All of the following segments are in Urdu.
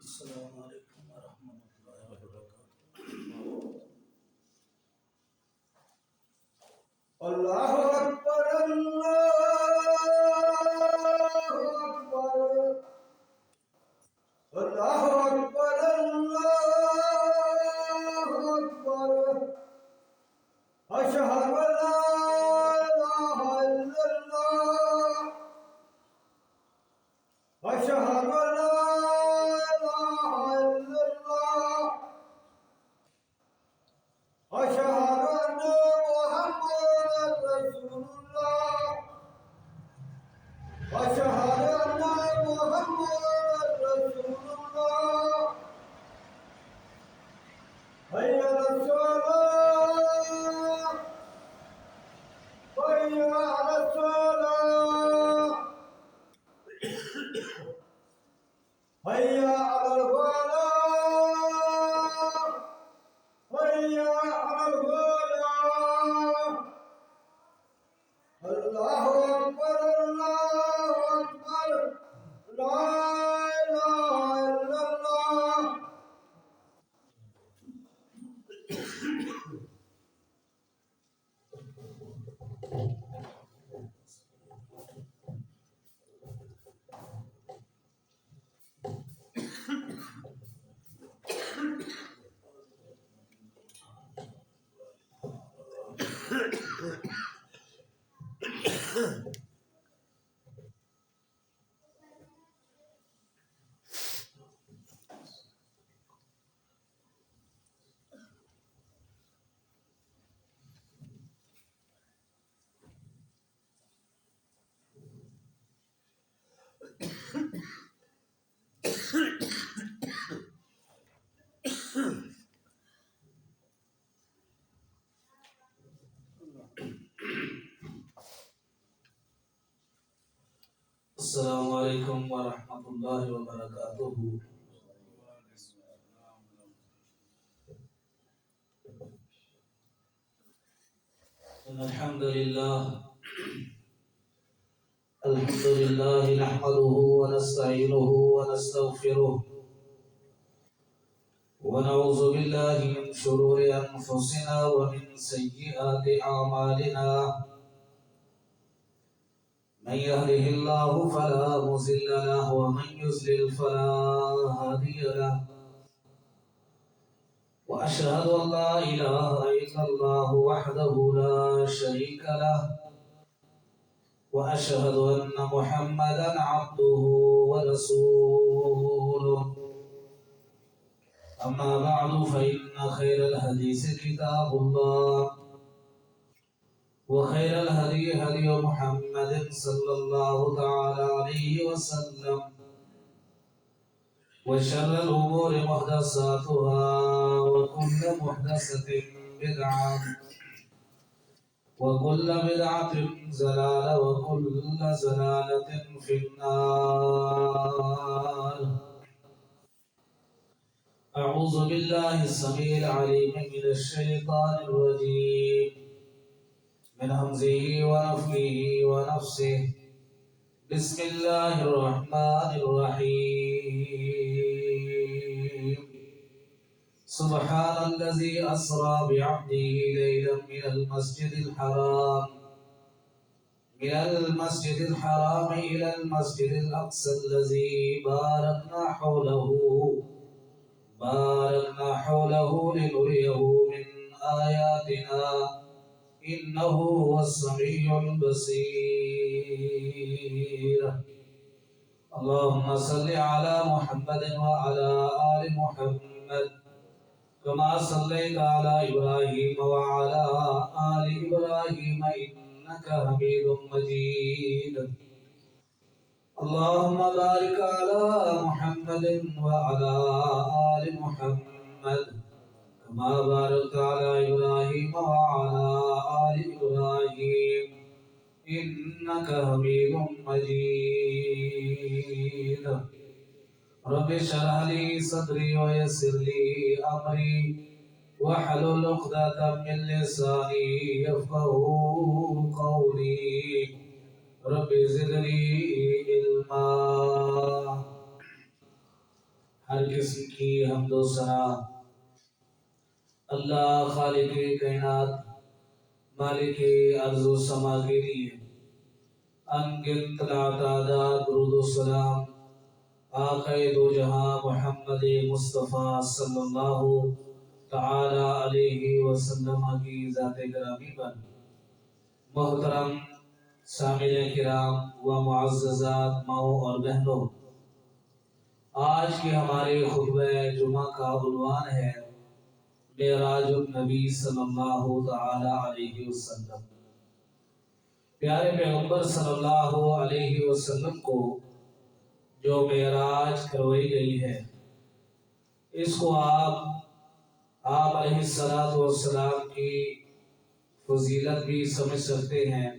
السلام علیکم ورحمۃ اللہ وبرکاتہ۔ اللہ اکبر اللہ اکبر اللہ اکبر اللہ اکبر اشہد ان لا الہ الا اللہ اشہد ان لا الہ الا اللہ اشہد ان محمد رسول اللہ اشہد ان محمد رسول اللہ حی علی الصلاۃ حی علی الصلاۃ حی علی الفلاح حی علی الفلاح۔ اللہ اکبر لا الہ الا اللہ۔ السلام علیکم ورحمۃ اللہ وبرکاتہ۔ الحمد للہ نحمده ونستعینه ونستغفره ونعوذ باللہ من شرور انفسنا ومن سیئات اعمالنا، من يهده الله فلا مضل له ومن يضلل فلا هادي له، وأشهد أن لا إله إلا الله وحده لا شريك له، وأشهد أن محمدا عبده ورسوله، أما بعد فإن خير الحديث كتاب الله، وخير الهدي هدي محمد صلى الله تعالى عليه وسلم، وشر الأمور محدثاتها، وكل محدثة بدعة، وكل بدعة ضلالة، وكل ضلالة في النار۔ أعوذ بالله السميع العليم من الشيطان الرجيم، من همزه ونفخه ونفسه، بسم الله الرحمن الرحيم۔ سبحان الذي أسرى بعبده ليلا من المسجد الحرام إلى المسجد الأقصى الذي باركنا حوله لنريه من آياتنا إنه هو السميع البصير۔ اللهم صل على محمد وعلى آل محمد كما صليت على إبراهيم وعلى آل إبراهيم إنك حميد مجيد۔ اللهم بارك على محمد وعلى آل محمد كما باركت على إبراهيم وعلى آل إبراهيم إنك حميد مجيد۔ رب اشرح لي صدري ويسر لي أمري واحلل عقدة من لساني يفقهوا قولي۔ رب زدنی علما۔ ہر قسم کی حمد و ثنا اللہ خالق کائنات مالک ارض و سما کے لیے انگنت لاتعداد درود و سلام آقا دو جہاں محمد مصطفیٰ صلی اللہ تعالی علیہ وسلم کی ذات گرامی پر۔ محترم سامعین کرام و معززات ماؤں اور بہنوں، آج کے ہمارے خطبہ جمعہ کا عنوان ہے معراج النبی صلی اللہ تعالی علیہ وسلم۔ پیارے پیغمبر صلی اللہ علیہ وسلم کو جو معراج کروائی گئی ہے، اس کو آپ علیہ السلام کی فضیلت بھی سمجھ سکتے ہیں،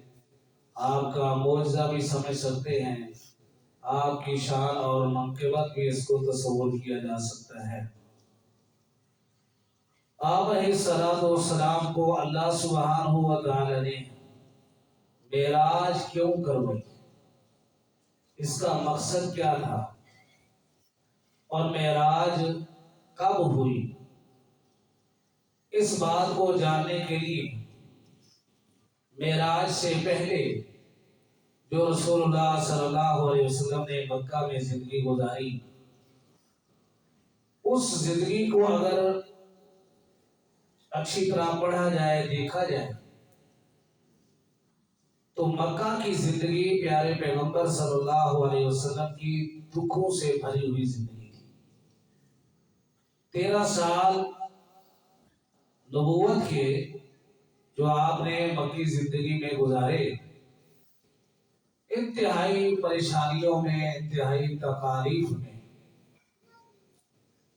آپ کا معجزہ بھی سمجھ سکتے ہیں، آپ کی شان اور منقبت بھی اس کو تصور کیا جا سکتا ہے۔ آپ علیہ السلام کو اللہ سبحانہ و تعالی نے معراج کیوں کروائی، اس کا مقصد کیا تھا، اور معراج کب ہوئی، اس بات کو جاننے کے لیے معراج سے پہلے جو رسول اللہ صلی اللہ علیہ وسلم نے مکہ میں زندگی گزاری، اس زندگی کو اگر اچھی طرح پڑھا جائے، دیکھا جائے، تو مکہ کی زندگی پیارے پیغمبر صلی اللہ علیہ وسلم کی دکھوں سے بھری ہوئی زندگی تھی۔ 13 سال نبوت کے جو آپ نے مکی زندگی میں گزارے، انتہائی پریشانیوں میں، انتہائی تکالیف میں،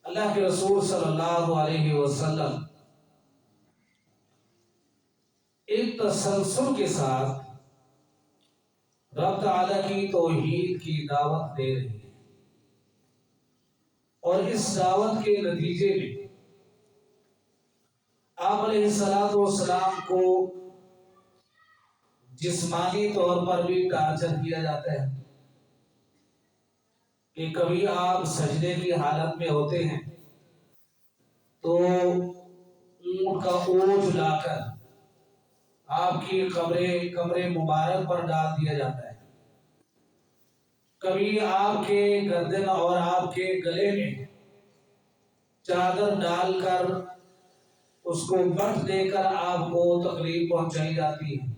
اللہ کے رسول صلی اللہ علیہ وسلم ایک تسلسل کے ساتھ رب تعالیٰ کی توحید کی دعوت دے رہے ہیں، اور اس دعوت کے نتیجے میں آپ علیہ السلام کو جسمانی طور پر بھی ٹارچر کیا جاتا ہے کہ کبھی آپ سجدے کی حالت میں ہوتے ہیں تو اونٹ کا اوج لا کر آپ کی قبر مبارک پر ڈال دیا جاتا ہے، کبھی آپ کے گردن اور آپ کے گلے میں چادر ڈال کر اس کو بٹ دے کر آپ کو تکلیف پہنچائی جاتی ہے،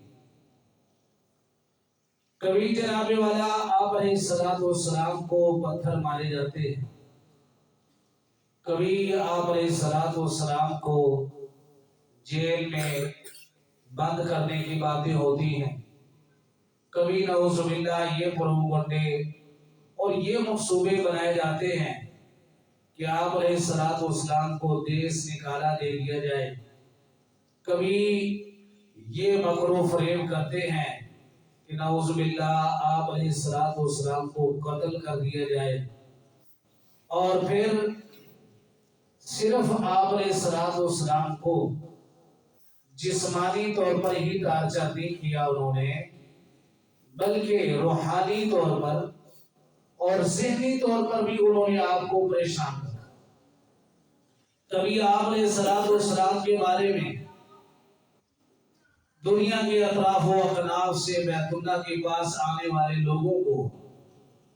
کبھی جناب والا آپ علیہ السلام کو پتھر مارے جاتے ہیں، کبھی آپ علیہ السلام کو جیل میں بند کرنے کی باتیں ہوتی ہیں، کبھی نعوذ باللہ یہ پروپگنڈے اور یہ منصوبے بنائے جاتے ہیں کہ آپ علیہ السلام کو دیش نکالا دے دیا جائے، کبھی یہ مکر و فریب کرتے ہیں کہ نعوذ باللہ آپ علیہ السلام کو قتل کر دیا جائے، اور پھر صرف آپ علیہ السلام کو جسمانی طور پر ہی ٹارچر نہیں کیا انہوں نے، بلکہ روحانی طور پر اور ذہنی طور پر بھی انہوں نے آپ کو پریشان کیا۔ کبھی آپ علیہ السلام کے بارے میں دنیا کے اطراف و اکناف سے بیت اللہ کے پاس آنے والے لوگوں کو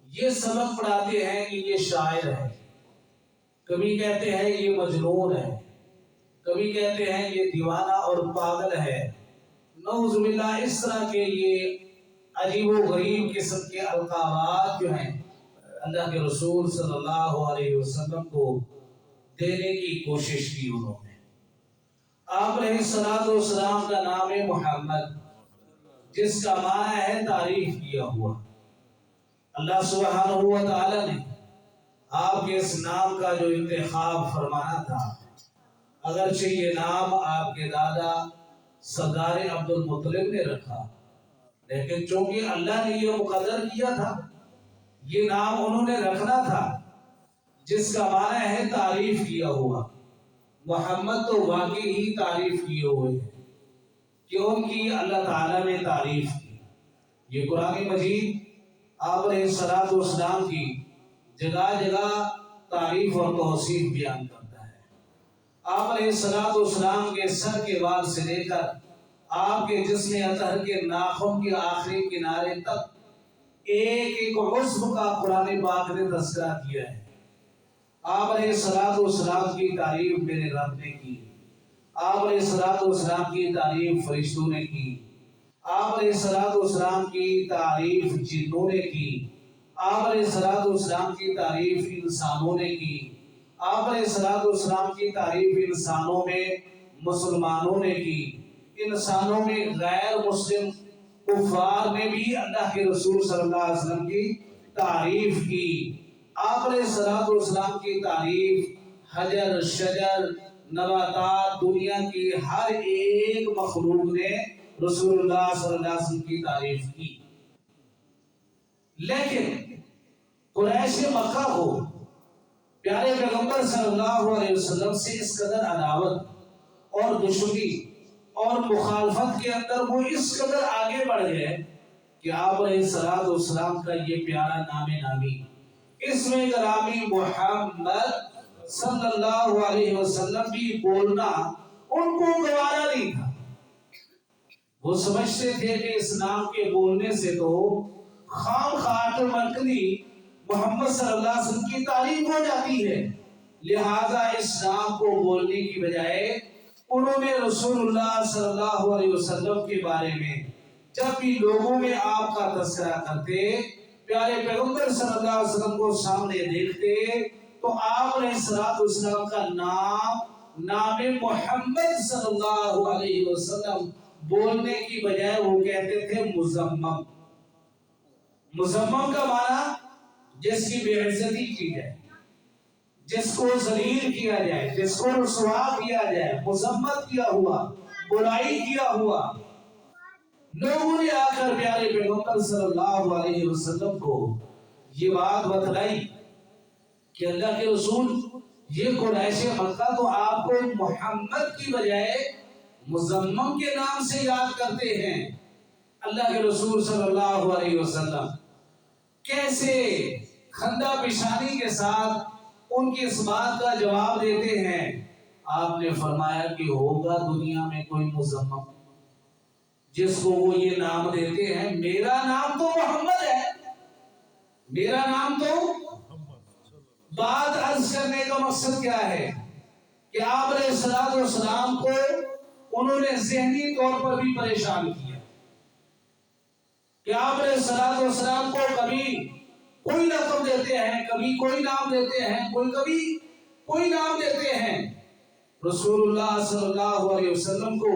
یہ سبق پڑھاتے ہیں کہ یہ شاعر ہے، کبھی کہتے ہیں یہ مجنون ہے، کبھی کہتے ہیں یہ دیوانہ اور پاگل ہے، نعوذ باللہ اس طرح کے یہ عجیب و غریب قسم کے القابات جو ہیں اللہ کے رسول صلی اللہ علیہ وسلم کو دینے کی کوشش کی انہوں نے۔ آپ علیہ السلام کا نام ہے محمد، جس کا معنی ہے تعریف کیا ہوا۔ اللہ سبحانہ و تعالی نے آپ کے اس نام کا جو انتخاب فرمانا تھا، اگرچہ یہ نام آپ کے دادا سردار عبد المطلب نے رکھا، لیکن چونکہ اللہ نے یہ مقرر کیا تھا، یہ نام انہوں نے رکھنا تھا جس کا معنی ہے تعریف کیا ہوا۔ محمد تو واقعی ہی تعریف کیے ہوئے ہیں کہ ان کی اللہ تعالیٰ نے تعریف کی، یہ قرآن مجید آپ علیہ السلام کی جگہ جگہ تعریف اور توصیف بیان کرتا ہے۔ آپ علیہ السلام کے سر کے بال سے لے کر آپ کے جسم اطہر کے ناخن کے آخری کنارے تک ایک ایک عضو کا قرآن پاک نے تذکرہ کیا ہے۔ آپ علیہ السلام کی تعریف میرے رب نے کی، آپ علیہ السلام کی تعریف فرشتوں نے کی، آپ علیہ السلام کی تعریف جنوں نے کی، آپ علیہ السلام کی تعریف انسانوں نے کی، آپ علیہ السلام کی تعریف انسانوں میں مسلمانوں نے کی، انسانوں میں غیر مسلم کفار نے بھی اللہ کے رسول صلی اللہ علیہ وسلم کی تعریف کی۔ آپ علیہ السلام کی تعریف حجر شجر نباتات دنیا کی ہر ایک مخلوق نے رسول اللہ صلی اللہ علیہ وسلم کی تعریف کی۔ لیکن قریش مکہ کو پیارے پیغمبر صلی اللہ علیہ وسلم سے اس قدر عداوت اور دشمنی اور مخالفت کے اندر وہ اس قدر آگے بڑھ گئے کہ آپ علیہ السلام کا یہ پیارا نام نامی اسم گرامی محمد صلی اللہ علیہ وسلم بھی بولنا ان کو گوارا نہیں تھا۔ وہ سمجھتے تھے کہ اس نام کے بولنے سے تو خام خاطر مرکزی محمد صلی اللہ علیہ وسلم کی تعریف ہو جاتی ہے، لہذا اس نام کو بولنے کی بجائے انہوں نے رسول اللہ صلی اللہ علیہ وسلم کے بارے میں جب بھی لوگوں میں آپ کا تذکرہ کرتے، پیارے پیغمبر صلی اللہ علیہ وسلم کو سامنے دیکھتے تو آپ علیہ السلام کا نام محمد صلی اللہ علیہ وسلم بولنے کی بجائے وہ کہتے تھے مزمم۔ مزمم کا معنی جس کی بے عزتی کی جائے، جس کو ذلیل کیا جائے، جس کو رسوا کیا جائے، مذمت کیا ہوا، برائی کیا ہوا۔ لوگوں نے آ کر پیارے پیغمبر صلی اللہ علیہ وسلم کو یہ بات بتلائی کہ اللہ کے رسول یہ قریش مکہ تو آپ کو محمد کی بجائے مزمم کے نام سے یاد کرتے ہیں۔ اللہ کے رسول صلی اللہ علیہ وسلم کیسے خندہ پیشانی کے ساتھ ان کی اس بات کا جواب دیتے ہیں؟ آپ نے فرمایا کہ ہوگا دنیا میں کوئی مزمم جس کو وہ یہ نام دیتے ہیں، میرا نام تو محمد ہے، میرا نام تو۔ بات عرض کرنے کا مقصد کیا ہے کہ آپ علیہ السلام کو انہوں نے ذہنی طور پر بھی پریشان کیا کہ آپ علیہ السلام کو کبھی کوئی لقب دیتے ہیں، کبھی کوئی نام دیتے ہیں، کبھی کوئی نام دیتے ہیں۔ رسول اللہ صلی اللہ علیہ وسلم کو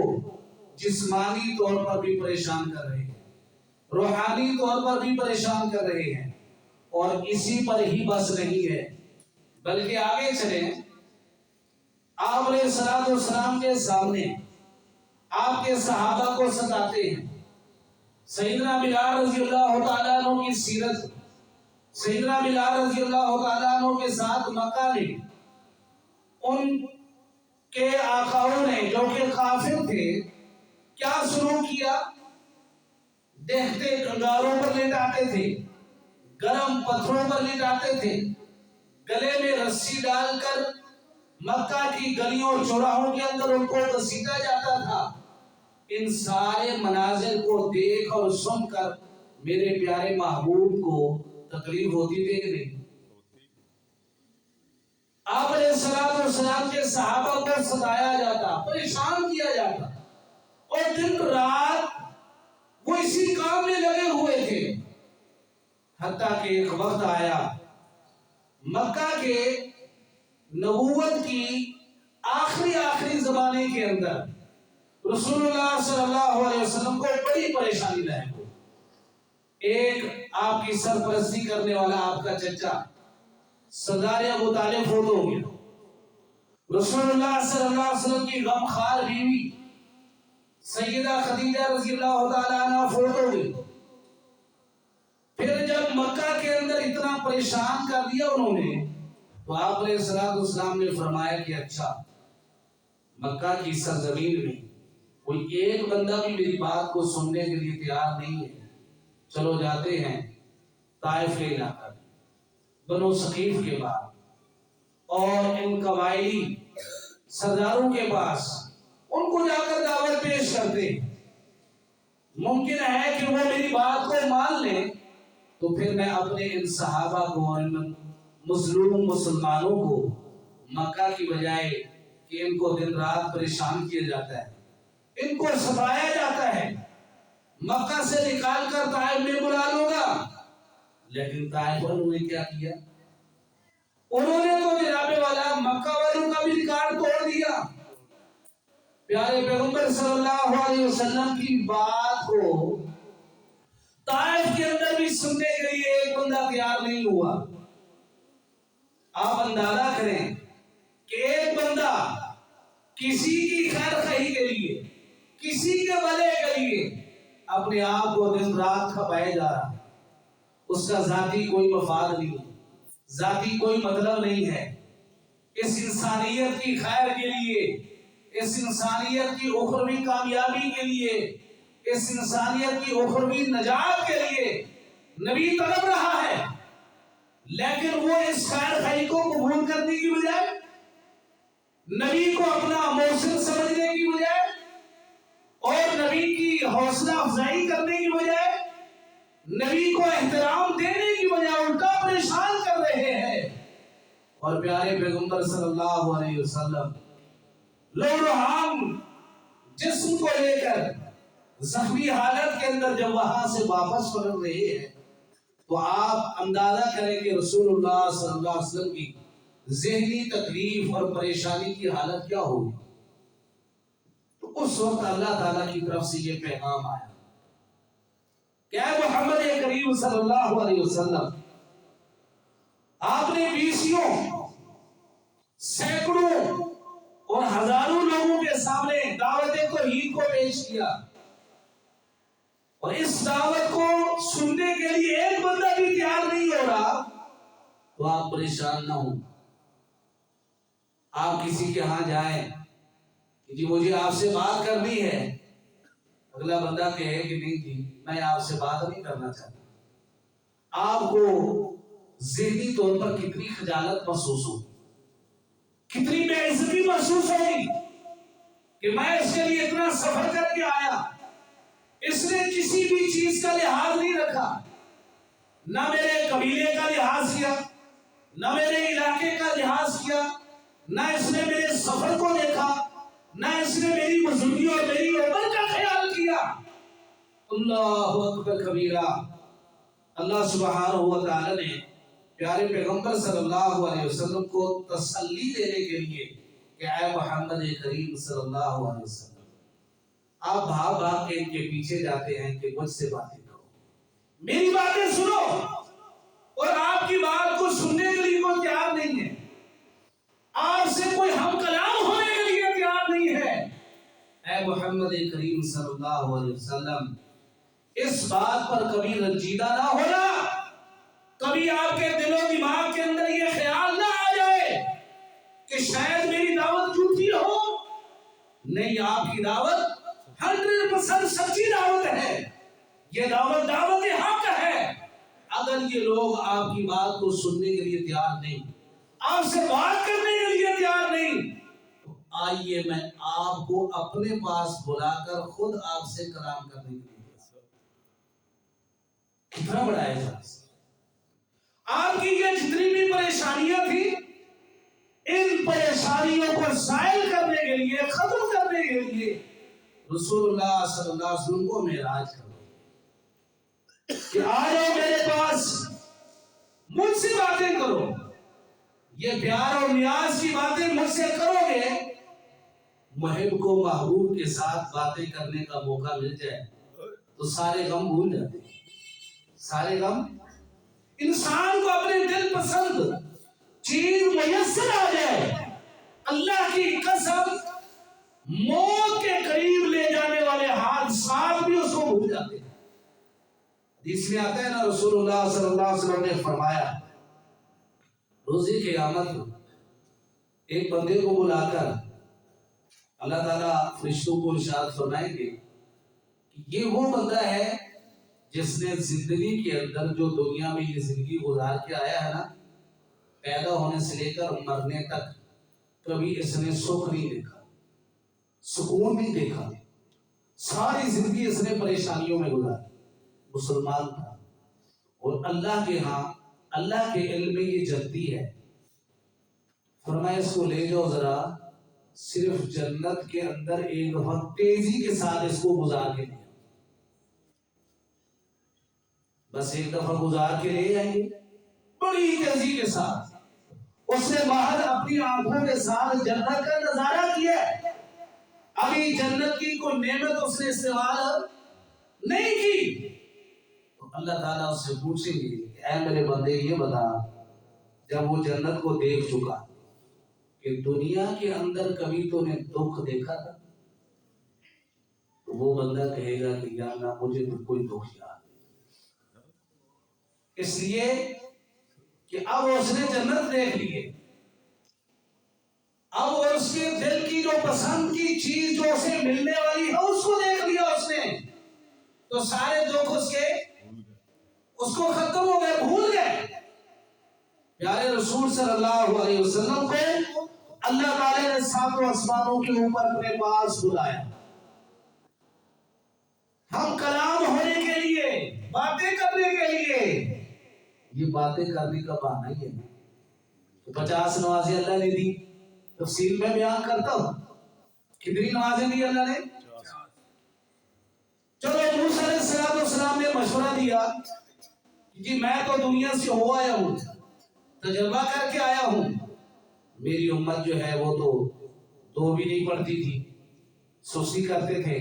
جسمانی طور پر بھی پریشان کر رہے ہیں، روحانی طور پر بھی پریشان کر رہے ہیں، اور اسی پر ہی بس نہیں ہے بلکہ آگے چلیں۔ آپ علیہ السلام کے سامنے آپ کے صحابہ کو ستاتے ہیں۔ سیدنا بلال رضی اللہ تعالیٰ عنہ کی سیرت، سیدنا بلال رضی اللہ تعالیٰ عنہ کے ساتھ مکہ نے ان کے آقاؤں نے جو کہ کافر تھے کیا سلوک کیا؟ دیکھتے کنگاروں پر لٹاتے تھے، گرم پتھروں پر لٹاتے تھے، گلے میں رسی ڈال کر مکہ کی گلیوں اور چوراہوں کے اندر ان کو گھسیٹا جاتا تھا۔ ان سارے مناظر کو دیکھ اور سن کر میرے پیارے محبوب کو تکلیف ہوتی تھی کہ نہیں؟ آپ علیہ السلام کے صحابہ کو ستایا جاتا، پریشان کیا جاتا، اور دن رات وہ اسی کام میں لگے ہوئے تھے، حتیٰ کہ ایک وقت آیا مکہ کے نبوت کی آخری زمانے کے اندر رسول اللہ صلی اللہ علیہ وسلم کو بڑی پریشانی لاحق ہوئی۔ ایک آپ کی سرپرستی کرنے والا آپ کا چچا سردار ابو طالب فوت ہو گیا۔ رسول اللہ صلی اللہ علیہ وسلم کی غمخوار بیوی سیدہ خدیجہ رضی اللہ تعالیٰ عنہ فوت ہو گئی۔ پھر جب مکہ کے اندر اتنا پریشان کر دیا انہوں نے، تو آپ علیہ السلام نے فرمایا کہ اچھا، مکہ کی سرزمین میں کوئی ایک بندہ بھی میری بات کو سننے کے لیے تیار نہیں ہے، چلو جاتے ہیں طائف کے علاقہ میں، بنو ثقیف کے بعد، اور ان قبائلی سرداروں کے پاس ان کو جا کر دعوت پیش کرتے ہیں۔ ممکن ہے کہ وہ میری بات کو مان لیں، تو پھر میں اپنے ان صحابہ کو اور ان مظلوم مسلمانوں کو مکہ کی بجائے کہ ان کو دن رات پریشان کیا جاتا ہے، ان کو ستایا جاتا ہے، مکہ سے نکال کر طائف میں بلا لوں گا۔ لیکن طائف والوں نے کیا کیا؟ انہوں نے تو جناب والا مکہ والوں کا بھی ریکارڈ توڑ دیا۔ پیارے پیغمبر صلی اللہ علیہ وسلم کی بات کو طائف کے اندر بھی سننے کے لیے ایک بندہ تیار نہیں ہوا۔ آپ اندازہ کریں کہ ایک بندہ کسی کی خیر خواہی کے لیے، کسی کے بھلے کے لیے اپنے آپ کو دن رات کھپائے جا رہا، اس کا ذاتی کوئی مفاد نہیں، ذاتی کوئی مطلب نہیں ہے۔ اس انسانیت کی خیر کے لیے، اس انسانیت کی اخروی کامیابی کے لیے، اس انسانیت کی اخروی نجات کے لیے نبی طلب رہا ہے، لیکن وہ اس خیر خواہی کو قبول کرنے کی بجائے، نبی کو اپنا محسن سمجھنے کی بجائے اور نبی کی حوصلہ افزائی کرنے کی بجائے، نبی کو احترام دینے کی بجائے الٹا پریشان کر رہے ہیں۔ اور پیارے پیغمبر صلی اللہ علیہ وسلم لوہام جسم کو لے کر زخمی حالت کے اندر جب وہاں سے واپس پلٹ رہے ہیں، تو آپ اندازہ کریں کہ رسول اللہ صلی اللہ علیہ وسلم کی ذہنی تکلیف اور پریشانی کی حالت کیا ہوگی۔ تو اس وقت اللہ تعالیٰ کی طرف سے یہ پیغام آیا کہ اے محمد کریم صلی اللہ علیہ وسلم، آپ نے بیسیوں، سینکڑوں اور ہزاروں لوگوں کے سامنے دعوت توحید کو پیش کیا، اور اس دعوت کو سننے کے لیے ایک بندہ بھی تیار نہیں ہو رہا، تو آپ پریشان نہ ہوں۔ آپ کسی کے ہاں جائیں کہ جی مجھے آپ سے بات کرنی ہے، اگلا بندہ کہے کہ نہیں جی میں آپ سے بات نہیں کرنا چاہتا، آپ کو ذہنی طور پر کتنی خجالت محسوس ہوگی، کتنی بے عزتی محسوس ہوگی کہ میں اس کے لیے اتنا سفر کر کے آیا، اس نے کسی بھی چیز کا لحاظ نہیں رکھا، نہ میرے قبیلے کا لحاظ کیا، نہ میرے علاقے کا لحاظ کیا، نہ اس نے میرے سفر کو دیکھا، نہ اس نے میری بزرگی اور میری عمر کا خیال کیا۔ اللہ اکبر کبیرہ۔ اللہ سبحانہ و تعالی نے پیارے پیغمبر صلی اللہ علیہ وسلم کو تسلی دینے کے لیے کہ اے محمد کریم صلی اللہ علیہ وسلم، آپ بھاگ بھاگ کے ان کے پیچھے جاتے ہیں کہ مجھ سے باتیں کرو، میری باتیں سنو، اور آپ کی بات کو سننے کے لیے کوئی تیار نہیں ہے، آپ سے کوئی ہم کلام ہونے کے لیے تیار نہیں ہے۔ اے محمد کریم صلی اللہ علیہ وسلم، اس بات پر کبھی رنجیدہ نہ ہونا، کبھی آپ کے دل و دماغ کے اندر یہ خیال نہ آ جائے کہ شاید میری دعوت جھوٹی ہو۔ نہیں، آپ کی دعوت 100% سچی دعوت ہے، یہ دعوت دعوت حق ہے۔ اگر یہ لوگ آپ کی بات کو سننے کے لیے تیار نہیں، آپ سے بات کرنے کے لیے تیار نہیں، تو آئیے میں آپ کو اپنے پاس بلا کر خود آپ سے کلام کرنے کے لیے۔ کتنا بڑا اعزاز! آپ کی یہ جتنی بھی پریشانیاں تھیں، ان پریشانیوں کو زائل کرنے کے لیے، ختم کرنے کے لیے رسول اللہ صلی اللہ علیہ وسلم کو معراج کرو کہ آ جاؤ میرے پاس، مجھ سے باتیں کرو، یہ پیار اور نیاز کی باتیں مجھ سے کرو گے۔ محب کو محبوب کے ساتھ باتیں کرنے کا موقع مل جائے تو سارے غم بھول جاتے ہیں، سارے غم۔ انسان کو اپنے دل پسند چیز میسر آ جائے، اللہ کی قسم موت کے قریب لے جانے والے حادثات بھی اس کو بھول جاتے ہیں۔ حدیث میں آتا ہے نا، رسول اللہ صلی اللہ علیہ وسلم نے فرمایا روز قیامت ایک بندے کو بلا کر اللہ تعالیٰ فرشتوں کو ارشاد فرمائیں گے کہ یہ وہ بندہ ہے جس نے زندگی کے اندر جو دنیا میں یہ زندگی گزار کے آیا ہے نا، پیدا ہونے سے لے کر مرنے تک کبھی اس نے سکھ نہیں دیکھا، سکون نہیں دیکھا، ساری زندگی اس نے پریشانیوں میں گزاری، مسلمان تھا۔ اور اللہ کے ہاں اللہ کے علم میں یہ جنتی ہے، فرمایا اس کو لے جاؤ ذرا، صرف جنت کے اندر ایک دفعہ تیزی کے ساتھ اس کو گزار کے لیا، بس ایک دفعہ گزار کے لے آئیں گے بڑی تیزی کے ساتھ۔ اس نے باہر اپنی آنکھوں کے ساتھ جنت کا نظارہ کیا، ابھی جنت کی کوئی نعمت اس نے استعمال نہیں کی، تو اللہ تعالیٰ اس سے پوچھیں گے کہ اے میرے بندے یہ بتا، جب وہ جنت کو دیکھ چکا کہ دنیا کے اندر کبھی تو نے دکھ دیکھا تھا، تو وہ بندہ کہے گا کہ یا اللہ مجھے تو کوئی دکھ یاد نہیں، اس لیے کہ اب اس نے جنت دیکھ لی ہے، اب اس کے دل کی جو پسند کی چیز جو اسے ملنے والی ہے اس کو دیکھ لیا اس نے، تو سارے دکھ اس کو ختم ہو گئے، بھول گئے۔ پیارے رسول صلی اللہ علیہ وسلم کو اللہ تعالی نے ساتوں آسمانوں کے اوپر اپنے پاس بلایا، ہم کلام ہونے کے لیے، باتیں کرنے کے لیے، یہ باتیں کرنے کا بہانہ ہی ہے، تو 50 نمازیں اللہ نے دی، تفصیل میں بیان کرتا ہوں کتنی نمازیں دی اللہ نے۔ چلو موسیٰ علیہ السلام نے مشورہ دیا کہ جی میں تو دنیا سے ہو آیا ہوں، تجربہ کر کے آیا ہوں، میری امت جو ہے وہ تو 2 بھی نہیں پڑھتی تھی، سستی کرتے تھے،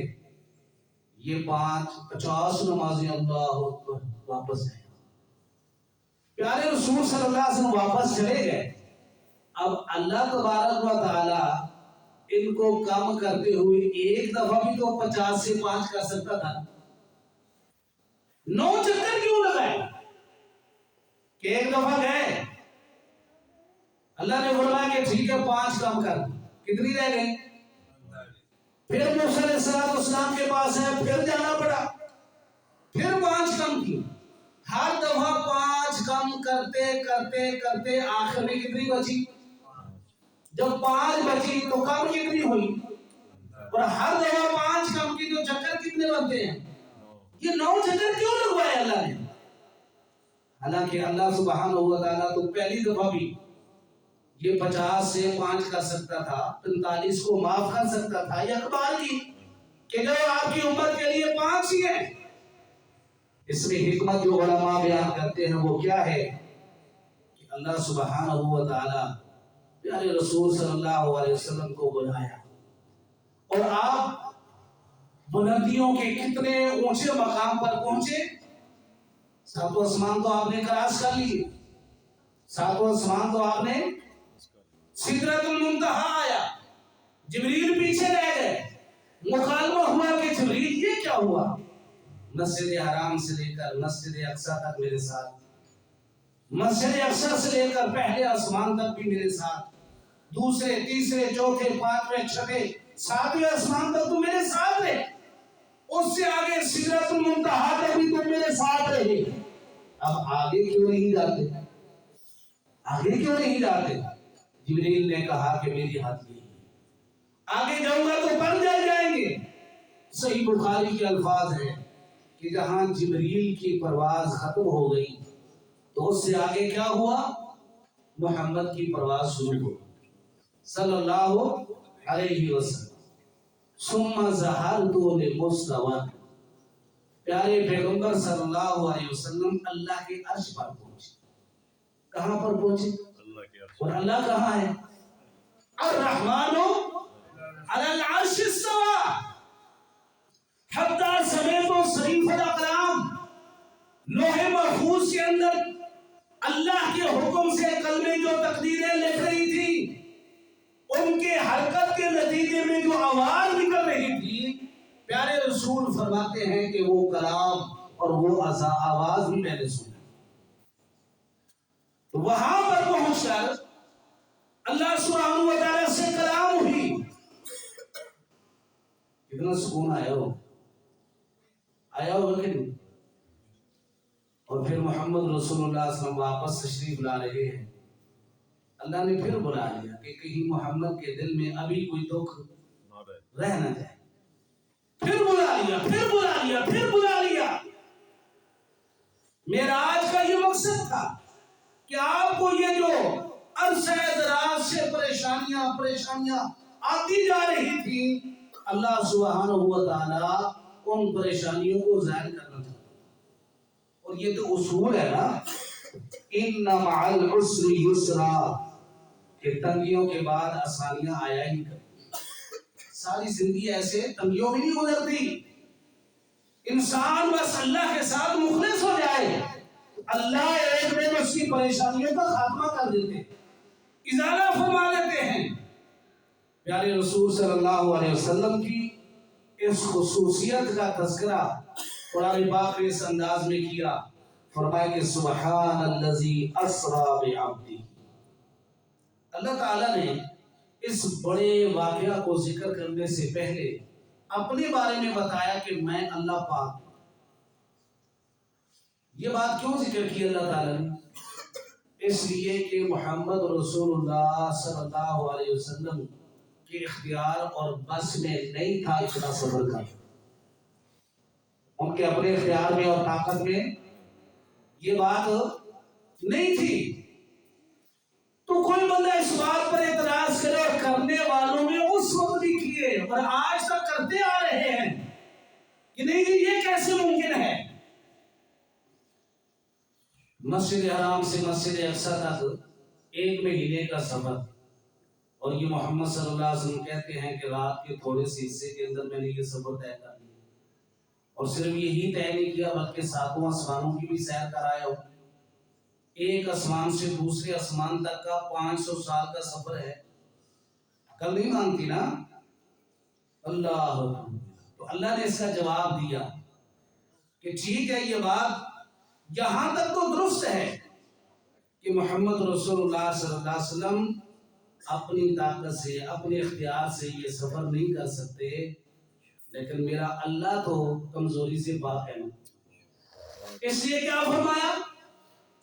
یہ 50 نمازیں اللہ اکبر واپس گئے۔ پیارے رسول صلی اللہ علیہ وسلم واپس چلے گئے، اب اللہ تبارک و تعالی ان کو کم کرتے ہوئے ایک دفعہ بھی تو 50 سے 5 کر سکتا تھا، 9 چکر کیوں لگائے کہ ایک دفعہ گئے، اللہ نے فرمایا کہ ٹھیک ہے 5 کم کر، کتنی رہ گئی؟ پھر موسیٰ علیہ السلام کے پاس ہے، پھر جانا پڑا، پھر 5 کم کی، ہر دفعہ 5 کم کرتے کرتے کرتے آخر میں کتنی بچی؟ جب 5 بچی تو کم کتنی ہوئی؟ اور ہر دفعہ 5 کم کی تو چکر کتنے بنتے ہیں؟ یہ 9 چکر کیوں لگوائے اللہ نے؟ حالانکہ اللہ سبحانہ و تعالیٰ تو پہلی دفعہ بھی یہ 50 سے 5 کر سکتا تھا، 45 کو معاف کر سکتا تھا، یہ اقبال کی کہ جو آپ کی امت کے لیے 5 ہی ہیں۔ اس میں حکمت جو علماء بیان کرتے ہیں وہ کیا ہے کہ اللہ سبحانہ و تعالیٰ پیارے رسول صلی اللہ علیہ وسلم کو بلایا، اور آپ بلندیوں کے کتنے اونچے مقام پر پہنچے، 7 آسمان تو آپ نے کراس کر لیے، 7 آسمان تو آپ نے، سدرۃ المنتہا آیا، جبریل پیچھے رہ گئے، مکالمہ ہوا کہ جبریل یہ کیا ہوا؟ مسجد حرام سے لے کر مسجد اقصیٰ تک میرے ساتھ، مسجد اقصیٰ سے لے کر پہلے آسمان تک بھی میرے ساتھ، دوسرے تیسرے چوتھے پانچویں چھٹے 7ویں آسمان تک تو میرے ساتھ رہے، اس سے آگے سدرۃ المنتہا تک بھی تم میرے ساتھ رہے، اب آگے کیوں نہیں جاتے؟ آگے کیوں نہیں جاتے؟ جبریل نے کہا کہ میری حد یہی ہے، آگے جاؤں گا تو پر جل جائیں گے۔ صحیح بخاری کے الفاظ ہیں کہ جہاں جبریل کی پرواز ختم ہو گئی تو اس سے آگے کیا ہوا؟ محمد کی پرواز شروع ہو صلی اللہ علیہ وسلم۔ ثم ظہرت لمستوى، پیارے پیغمبر صلی اللہ علیہ وسلم اللہ کے عرش پر پہنچے، کہاں پر پہنچے؟ اور اللہ کہاں ہے؟ الرحمن علی العرش استوى، حتی سمیت صریف الاقلام، لوح محفوظ کے اندر اللہ کے حکم سے کلمے جو تقدیریں لکھ رہی تھی، ان کے حرکت کے نتیجے میں جو آواز نکل رہی تھی، پیارے رسول فرماتے ہیں کہ وہ کلام اور وہ آواز بھی میں نے سنا۔ وہاں پر پہنچ کر اللہ سبحانہ و تعالیٰ سے کلام ہوئی، کتنا سکون آیا ہو کہ نہیں؟ اور پھر محمد رسول اللہ صلی اللہ علیہ وسلم واپس تشریف لا رہے ہیں، اللہ نے پھر بلا لیا کہ کہیں محمد کے دل میں ابھی کوئی دکھ رہ نہ جائے، پھر بلا لیا، پھر بلا لیا، پھر بلا لیا۔ معراج کا یہ مقصد تھا کہ آپ کو یہ جو عرصہ دراز سے پریشانیاں آتی جا رہی تھی، اللہ سبحانہ و تعالیٰ ان پریشانیوں کو ظاہر کرنا چاہتا ہے۔ اور یہ تو اصول ہے نا، ان مع العسر یسرا، کہ تنگیوں کے بعد آسانیاں آیا ہی کریں۔ ساری زندگی ایسے تنگیوں میں نہیں گزرتی، انسان بس اللہ کے ساتھ مخلص ہو جائے، اللہ ایک دن اس کی پریشانیوں کا خاتمہ کر دیتے، ازالہ فرما دیتے ہیں۔ پیارے رسول صلی اللہ علیہ وسلم کی اس خصوصیت کا تذکرہ قرآن پاک نے اس انداز میں کیا، فرمایا کہ سبحان الذی اسری بعبدہ۔ اللہ تعالیٰ نے اس بڑے واقعہ کو ذکر کرنے سے پہلے اپنے بارے میں بتایا کہ میں اللہ پاک۔ یہ بات کیوں ذکر کی اللہ تعالیٰ نے؟ اس لیے کہ محمد رسول اللہ صلی اللہ علیہ وسلم کے اختیار اور بس میں نہیں تھا اتنا صبر کا، ان کے اپنے اختیار میں اور طاقت میں یہ بات نہیں تھی۔ تو کوئی بندہ اس بات پر اعتراض کرے، اور کرنے والوں میں اس وقت بھی کیے اور آج تک کرتے آ رہے ہیں کہ نہیں جی یہ کیسے ممکن ہے؟ مسجد حرام سے مسجد اقصی تک 1 مہینے کا سفر، اور یہ محمد صلی اللہ علیہ وسلم کہتے ہیں کہ رات کے تھوڑے سے حصے کے اندر میں نے یہ سفر طے کر لیا، اور صرف یہی طے نہیں کیا بلکہ 7 آسمانوں کی بھی سیر کرایا ہو۔ ایک آسمان سے دوسرے آسمان تک کا 500 سال کا سفر ہے، عقل نہیں مانتی نا اللہ۔ تو اللہ نے اس کا جواب دیا کہ ٹھیک ہے، یہ بات یہاں تک تو درست ہے کہ محمد رسول اللہ صلی اللہ علیہ وسلم اپنی طاقت سے اپنے اختیار سے یہ سفر نہیں کر سکتے، لیکن میرا اللہ تو کمزوری سے پاک ہے نا۔ اس لیے کیا فرمایا؟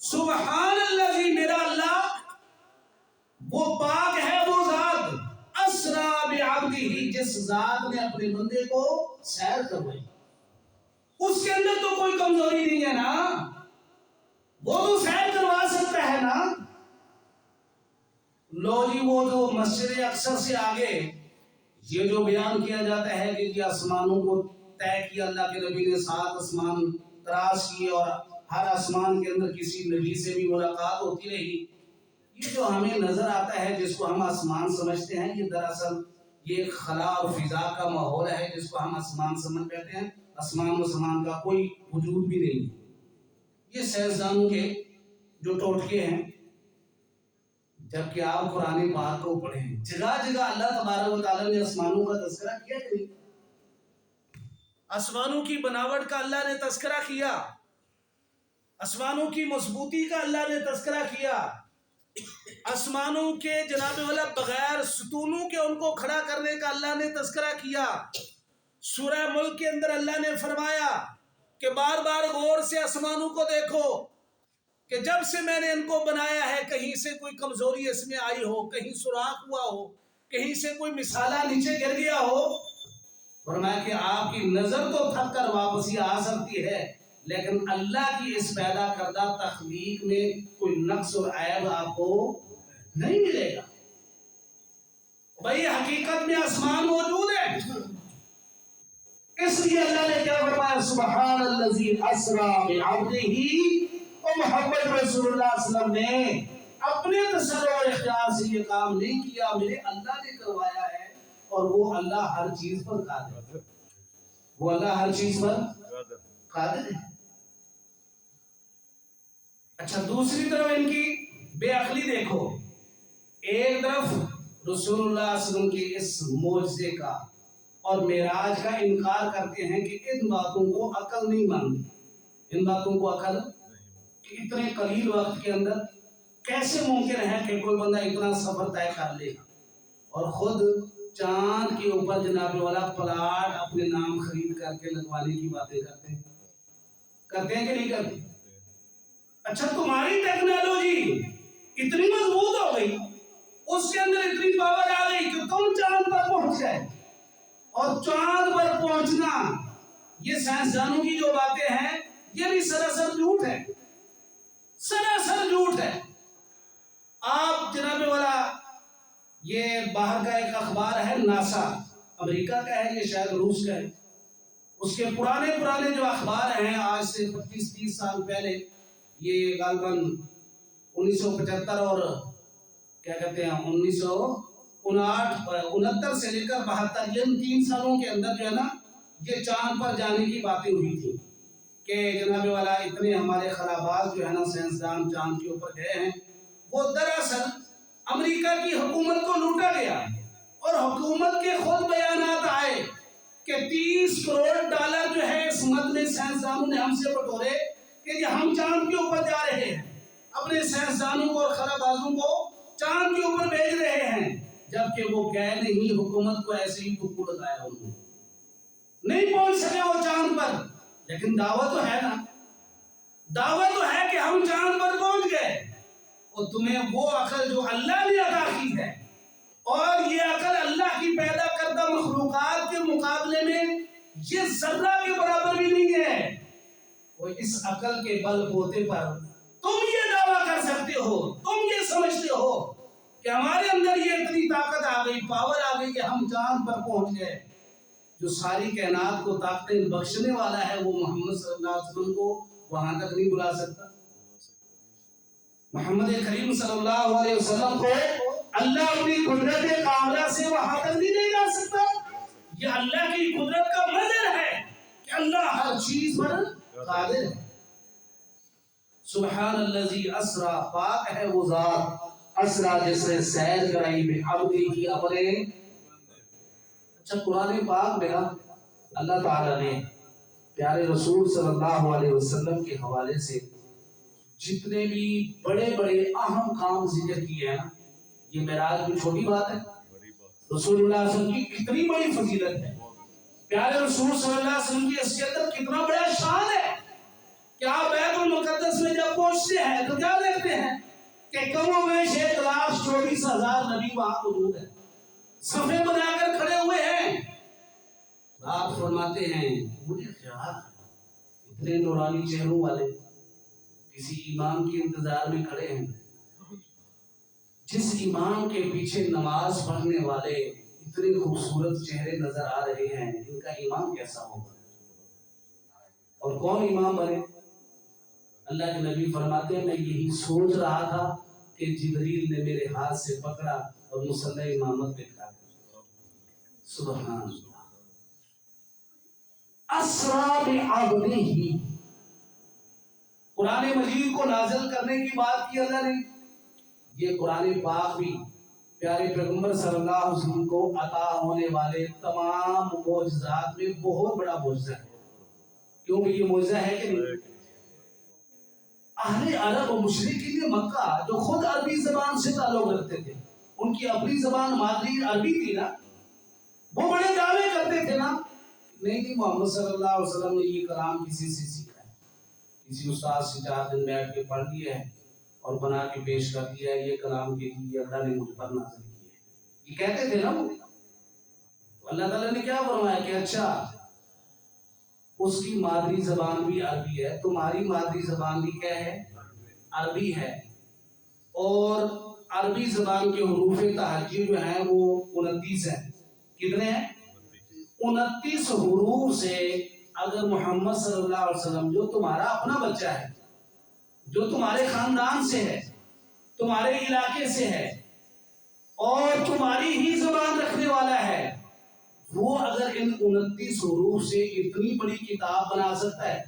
سبحان الذی، میرا اللہ وہ پاک ہے، وہ ذات اسری بعبدہ، جس ذات نے اپنے بندے کو سیر کروائی، اس کے اندر تو کوئی کمزوری نہیں ہے نا، وہ تو سیر کروا سکتا ہے نا۔ لو جی وہ جو مسجد اقصی سے آگے یہ جو بیان کیا جاتا ہے کہ یہ آسمانوں کو طے کیا اللہ کے نبی نے، 7 آسمان تراش کیے اور ہر آسمان کے اندر کسی نبی سے بھی ملاقات ہوتی رہی، یہ جو ہمیں نظر آتا ہے جس کو ہم آسمان سمجھتے ہیں، یہ دراصل یہ خلا اور فضا کا ماحول ہے جس کو ہم آسمان سمجھ بیٹھے ہیں۔ آسمان و زمان کا کوئی وجود بھی نہیں، یہ سائنسدانوں کے جو ٹوٹکے ہیں۔ جبکہ آپ قرآن پاک کو پڑھیں، جگہ جگہ اللہ تبارک و تعالیٰ نے آسمانوں کا تذکرہ کیا کہ نہیں؟ آسمانوں کی بناوٹ کا اللہ نے تذکرہ کیا، آسمانوں کی مضبوطی کا اللہ نے تذکرہ کیا، آسمانوں کے جناب والا بغیر ستونوں کے ان کو کھڑا کرنے کا اللہ نے تذکرہ کیا۔ سورہ ملک کے اندر اللہ نے فرمایا کہ بار بار غور سے آسمانوں کو دیکھو کہ جب سے میں نے ان کو بنایا ہے کہیں سے کوئی کمزوری اس میں آئی ہو، کہیں سوراخ ہوا ہو، کہیں سے کوئی مثالہ نیچے گر گیا ہو۔ فرمایا کہ آپ کی نظر تو تھک کر واپسی آ سکتی ہے، لیکن اللہ کی اس پیدا کردہ تخلیق میں کوئی نقص اور عیب آپ کو نہیں ملے گا۔ بھائی حقیقت میں آسمان موجود ہے، اس لیے اللہ نے کیا فرمایا؟ سبحان الذی اسری بعبدہ۔ اور محمد رسول اللہ صلی اللہ علیہ وسلم نے اپنے تصرف اور اختیار سے یہ کام نہیں کیا، میرے اللہ نے کروایا ہے، اور وہ اللہ ہر چیز پر قادر ہے، وہ اللہ ہر چیز پر قادر ہے۔ اچھا، دوسری طرف ان کی بے عقلی دیکھو، ایک طرف رسول اللہ صلی اللہ علیہ وسلم کے اس معجزے کا اور معراج کا انکار کرتے ہیں کہ ان باتوں کو عقل نہیں مانتی، ان باتوں کو عقل کہ اتنے قلیل وقت کے اندر کیسے ممکن ہے کہ کوئی بندہ اتنا سفر طے کر لے گا، اور خود چاند کے اوپر جناب والا پلاٹ اپنے نام خرید کر کے لگوانے کی باتیں کرتے ہیں کہ نہیں کرتے؟ اچھا تمہاری ٹیکنالوجی اتنی مضبوط ہو گئی، اس کے اندر اتنی پاور آ گئی کہ تم چاند پر پہنچ گئے، اور چاند پر پہنچنا یہ سائنسدانوں کی جو باتیں ہیں یہ بھی سراسر جھوٹ ہے، سراسر جھوٹ ہے۔ آپ جناب والا یہ باہر کا ایک اخبار ہے ناسا، امریکہ کا ہے، یہ شاید روس کا ہے، اس کے پرانے جو اخبار ہیں آج سے 25-30 سال پہلے، یہ غالباً 1975 اور کیا کہتے ہیں 1969 سے لے کر 72 یہ 3 سالوں کے اندر جو ہے نا یہ چاند پر جانے کی باتیں ہوئی تھی کہ جناب والا اتنے ہمارے خلاباز جو ہے نا سائنسدان چاند کے اوپر گئے ہیں، وہ دراصل امریکہ کی حکومت کو لوٹا گیا، اور حکومت کے خود بیانات آئے کہ 30 کروڑ ڈالر جو ہے اس مد میں سائنسدانوں نے ہم سے بٹورے کہ ہم چاند کے اوپر جا رہے ہیں، اپنے سائنسدانوں کو اور خلابازوں کو چاند کے اوپر بھیج رہے ہیں، جبکہ وہ گئے نہیں، حکومت کو ایسے ہی ٹکڑ لگایا، انہوں نے نہیں پہنچ سکے وہ چاند پر، لیکن دعویٰ تو ہے نا، دعویٰ تو ہے کہ ہم چاند پر پہنچ گئے، اور تمہیں وہ عقل جو اللہ نے عطا کی ہے، اور یہ عقل اللہ کی پیدا کردہ مخلوقات کے مقابلے میں یہ ذرہ کے برابر بھی نہیں ہے، وہ اس عقل کے بل بوتے پر تم یہ دعویٰ کر سکتے ہو، تم یہ سمجھتے ہو کہ ہمارے اندر یہ اتنی طاقت آ گئی، پاور آ گئی کہ ہم چاند پر پہنچ گئے۔ جو ساری کائنات کو طاقتیں بخشنے والا ہے وہ محمد صلی اللہ علیہ وسلم کو وہاں تک نہیں بلا سکتا؟ محمد کریم صلی اللہ علیہ وسلم کو اللہ اپنی قدرت کاملہ سے وہاں تک نہیں لے جا سکتا؟ یہ اللہ کی قدرت کا مظہر ہے کہ اللہ ہر چیز پر قادر ہے۔ سبحان الذی اسرا، پاک ہے وہ ذات، اسرا جس نے سیر کرائی بعبدہ کی اپنے۔ اچھا قرآن پاک میں اللہ تعالیٰ نے پیارے رسول صلی اللہ علیہ وسلم کے حوالے سے جتنے بھی بڑے بڑے اہم کام ذکر کیے ہیں، یہ معراج بھی چھوٹی بات ہے، رسول اللہ صلی اللہ علیہ وسلم کی کتنی بڑی فضیلت ہے، پیارے رسول صلی اللہ علیہ وسلم کی حیثیت کتنا بڑا شان ہے کہ آپ بیت المقدس میں جب پہنچتے ہیں تو کیا دیکھتے ہیں کہ کم و بیش 1,24,000 نبی وہاں موجود ہیں، صفے بنا کر کھڑے ہوئے ہیں۔ آپ فرماتے ہیں مجھے خیال ہے اتنے نورانی چہروں والے کسی امام کے انتظار میں کھڑے ہیں، جس امام کے پیچھے نماز پڑھنے والے اتنے خوبصورت چہرے نظر آ رہے ہیں، ان کا امام کیسا ہوگا؟ اور کون امام بنے؟ اللہ کے نبی فرماتے ہیں میں یہی سوچ رہا تھا کہ جبریل نے میرے ہاتھ سے پکڑا اور مصلی امامت پہ کھڑا کر۔ سبحان اللہ۔ اسرا بعبدہ، قرآن مجید کو نازل کرنے کی بات کی اللہ نے، یہ قرآن پاک بھی پیارے پیغمبر صلی اللہ علیہ وسلم کو عطا ہونے والے تمام معجزات میں بہت بڑا معجزہ ہے، کیونکہ یہ معجزہ ہے کہ نہیں؟ اہل عرب و مشرکین مکہ جو خود عربی زبان سے تعلق رکھتے تھے، ان کی اپنی زبان مادری عربی تھی نا، وہ بڑے دعوے کرتے تھے نا، نہیں محمد صلی اللہ علیہ وسلم نے یہ کلام کسی سے سیکھا ہے، کسی استاد سے 4 دن بیٹھ کے پڑھ لیا ہے اور بنا کے پیش کر دیا ہے، یہ کلام کے لیے اللہ نے مجھ پر نازل کیا ہے، یہ کہتے تھے نا وہ۔ اللہ تعالیٰ نے کیا فرمایا کہ اچھا اس کی مادری زبان بھی عربی ہے، تمہاری مادری زبان بھی کیا ہے؟ عربی ہے، اور عربی زبان کے حروف تہجی جو ہیں وہ 29 ہیں، کتنے ہیں؟ 29 حروف سے اگر محمد صلی اللہ علیہ وسلم جو تمہارا اپنا بچہ ہے، جو تمہارے خاندان سے ہے، تمہارے علاقے سے ہے اور تمہاری ہی زبان رکھنے والا ہے، وہ اگر ان 29 حروف سے اتنی بڑی کتاب بنا سکتا ہے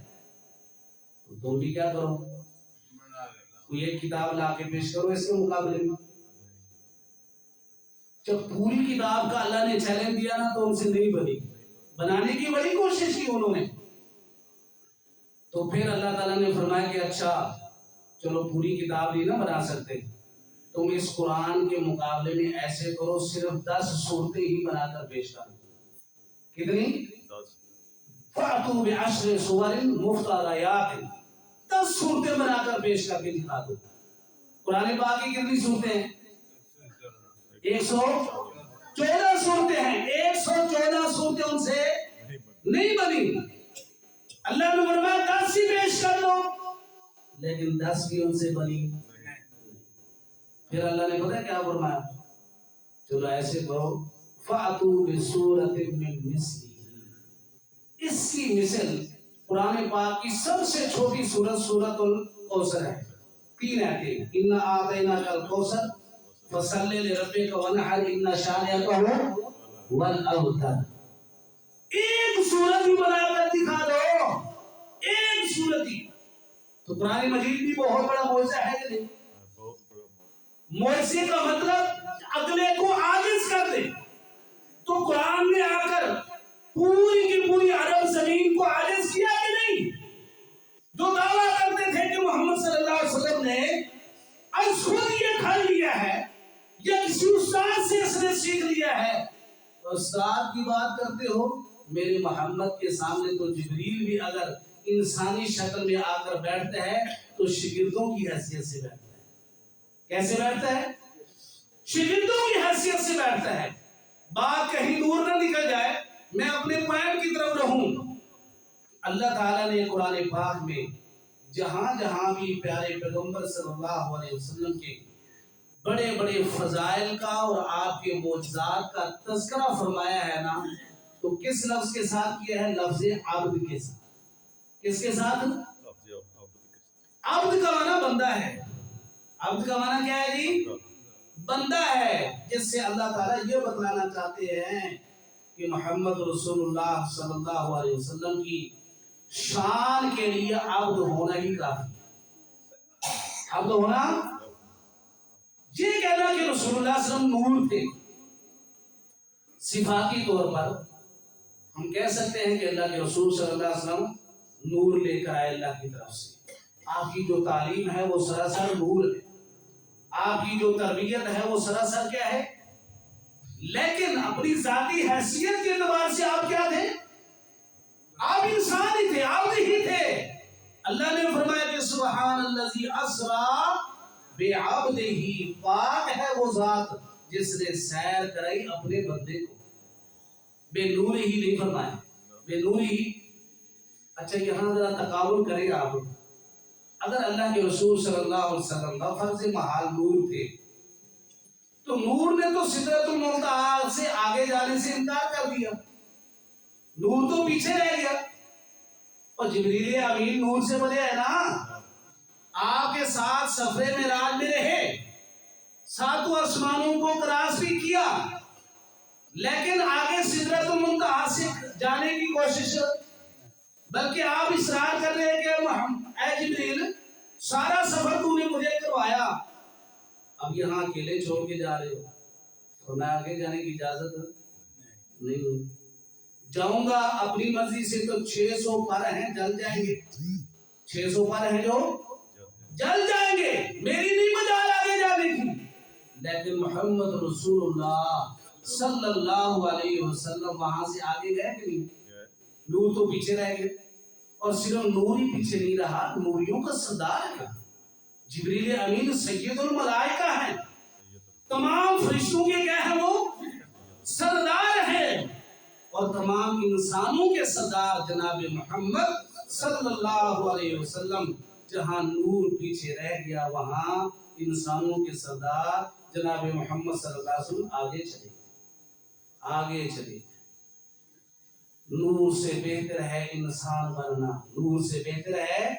تو تم بھی کیا کرو؟ کوئی ایک کتاب لا کے پیش کرو اس کے مقابلے میں۔ جب پوری کتاب کا اللہ نے چیلنج دیا نا تو ان سے نہیں بنی، بنانے کی بڑی کوشش کی انہوں نے، تو پھر اللہ تعالیٰ نے فرمایا کہ اچھا چلو پوری کتاب نہیں نہ بنا سکتے، تم اس قرآن کے مقابلے میں ایسے کرو صرف 10 صورتیں ہی بنا کر پیش کرو۔ کتنی؟ فَأْتُوا بِعَشْرِ سُوَرٍ مُفْتَرَيَاتٍ، 10 صورتیں بنا کر پیش کر کے دکھا دو. قرآن پاک کی کتنی صورتیں ہیں؟ 114 صورتیں ہیں. 114 صورتیں ان سے نہیں بنی. اللہ نے فرمایا 10 ہی پیش کر دو، لیکن 10 بھی ان سے بنی. پھر اللہ نے پتہ کیا فرمایا؟ چلو ایسے کرو، فَأْتُوا بِسُورَةٍ مِّن مِثْلِهِ. اس کی مثل قرآن پاک کی سب سے چھوٹی سورت سورۃ الکوثر ہے. 3 آیتیں. اِنَّا أَعْطَيْنَاكَ الْكَوْثَرَ فَصَلِّ لِرَبِّكَ وَانْحَرْ إِنَّ شَانِئَكَ هُوَ الْأَبْتَرُ. ایک سورت ہی بنا کر دکھا دو، ایک سورت ہی. تو قرآن مجید بھی بہت بڑا معجزہ ہے کہ نہیں؟ معجزے کا مطلب اگلے کو عاجز کر دے. تو قرآن نے آ کر پوری کی پوری عرب زمین کو عاجز کیا کہ نہیں؟ جو دعویٰ کرتے تھے کہ محمد صلی اللہ علیہ وسلم نے از خود یہ کھل لیا ہے یا کسی استاد سے اس نے سیکھ لیا ہے. استاد کی بات کرتے ہو، میرے محمد کے سامنے تو جبریل بھی اگر انسانی شکل میں آ کر بیٹھتا ہے تو شاگردوں کی حیثیت سے بیٹھتا ہے. کیسے بیٹھتا ہے؟ شاگردوں کی حیثیت سے بیٹھتا ہے. بات کہیں دور نہ نکل جائے، میں اپنے پوائنٹ کی طرف رہوں. اللہ تعالیٰ نے قرآن پاک میں جہاں جہاں بھی پیارے پیغمبر صلی اللہ علیہ وسلم کے بڑے بڑے فضائل کا اور آپ کے معجزات کا تذکرہ فرمایا ہے نا، تو کس لفظ کے ساتھ کیا ہے؟ لفظ عبد کے ساتھ. کس کے ساتھ؟ عبد کا معنی بندہ ہے. عبد کا معنی کیا ہے جی؟ بندہ ہے. جس سے اللہ تعالیٰ یہ بتلانا چاہتے ہیں کہ محمد رسول اللہ صلی اللہ علیہ وسلم کی شان کے لیے عبد ہونا ہی کافی. عبد ہونا یہ کہنا کہ رسول اللہ صلی اللہ علیہ وسلم نور تھے. صفاتی طور پر ہم کہہ سکتے ہیں کہ اللہ کے رسول صلی اللہ علیہ وسلم نور لے کر آئے اللہ کی طرف سے. آپ کی جو تعلیم ہے وہ سراسر نور ہے. آپ کی جو تربیت ہے وہ سراسر کیا ہے؟ لیکن اپنی ذاتی حیثیت کے اعتبار سے آپ کیا تھے؟ آپ انسان ہی تھے، عبد ہی تھے. اللہ نے فرمایا کہ سبحان الذی اسریٰ بعبدہ، پاک ہے وہ ذات جس نے سیر کرائی اپنے بندے کو. بے نور ہی نہیں فرمایا، بے نور ہی. اچھا یہاں ذرا تقابل کریں آپ. اگر اللہ کے رسول صلی اللہ علیہ وسلم فرض محال نور تھے تو نور نے تو سدرۃ المنتہا سے آگے جانے سے انکار کر دیا. نور تو پیچھے رہ گیا. اور جبریل امین نور سے بڑے ہے نا. آپ کے ساتھ سفر معراج میں رہے، 7 آسمانوں کو کراس بھی کیا، لیکن آگے سدرۃ المنتہا سے جانے کی کوشش، بلکہ آپ اصرار کر رہے ہیں کہ اے جبریل سارا سفر تو نے مجھے کروایا، اب یہاں اکیلے چھوڑ کے جا رہے ہو. فرمایا آگے جانے کی اجازت نہیں. جاؤں گا اپنی مرضی سے تو 600 پر ہیں جل جائیں گے. 600 پر ہیں جو جل جائیں گے، میری نہیں مجال آگے جانے کی. لیکن محمد رسول اللہ صلی اللہ علیہ وسلم وہاں سے آگے گئے کہ نہیں؟ نور تو پیچھے رہ گئے. اور صرف نور ہی پیچھے نہیں رہا، نوریوں کا سردار ہے. جبریل امین سید الملائکہ ہیں، تمام فرشتوں کے کیا ہیں؟ وہ سردار ہیں. اور تمام انسانوں کے سردار جناب محمد صلی اللہ علیہ وسلم. جہاں نور پیچھے رہ گیا وہاں انسانوں کے سردار جناب محمد صلی اللہ علیہ وسلم آگے چلے، آگے چلے. نور سے بہتر ہے انسان بننا، نور سے بہتر ہے،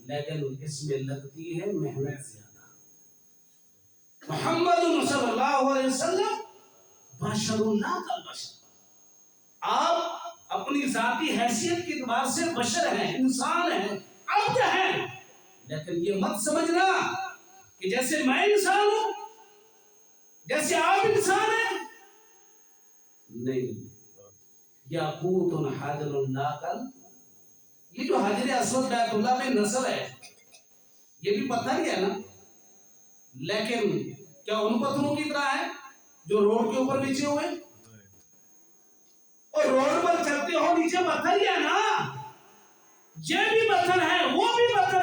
لیکن اس میں لگتی ہے محنت زیادہ. محمد صلی اللہ علیہ وسلم بشر لا کالبشر. آپ اپنی ذاتی حیثیت کے اعتبار سے بشر ہیں، انسان ہیں، عبد ہیں، لیکن یہ مت سمجھنا کہ جیسے میں انسان ہوں جیسے آپ انسان ہیں. نہیں. یاقوت حجر لا کل، یہ جو حجر اسود بیت اللہ میں نصب ہے یہ بھی پتھر ہی ہے نا، لیکن کیا ان پتھروں کی طرح ہے جو روڈ کے اوپر بچھے ہوئے؟ اور روڈ پر چلتے ہو نیچے پتھر ہی ہے نا. یہ بھی پتھر ہے وہ بھی پتھر